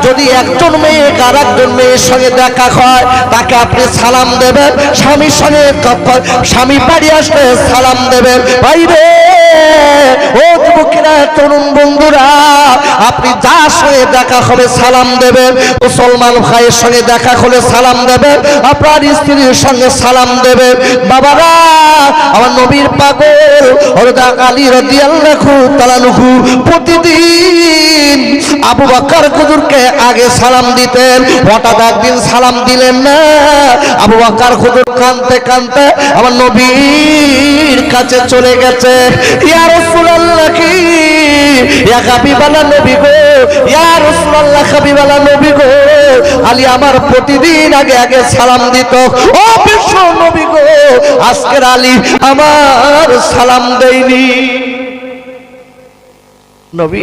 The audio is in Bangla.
যদি একজন মেয়ে আর একজন মেয়ের সঙ্গে দেখা হয় তাকে আপনি সালাম দেবেন, স্বামীর সঙ্গে স্বামী বাড়ি আসলে সালাম দেবেন। ভাইরে ও যুবকেরা, তরুণ বন্ধুরা, আপনি যার সঙ্গে দেখা হবে সালাম দেবেন। মুসলমান ভাইয়ের সঙ্গে দেখা হলে সালাম দেবেন, আপনার স্ত্রীর সঙ্গে সালাম দেবেন। বাবারা, আমার নবীর পাগল হযরত আলী রাদিয়াল্লাহু তাআলা আনহু প্রতিদিন আবু বকর হুজুরকে আগে সালাম দিতেন। হঠাৎ একদিন সালাম দিলেন না, আবু বকর হুজুর কাঁদতে কাঁদতে আমার নবীর কাছে চলে গেছে। ইয়া রাসূলুল্লাহ, কি ইয়া হাবিবাল্লাহ নবী গো, ইয়া রাসূলুল্লাহ হাবিবাল্লাহ নবী গো, আলী আমার প্রতিদিন আগে আগে সালাম দিত। ও বিশ্ব নবী গো, আজকের আলী আমার সালাম দেয়নি। নবী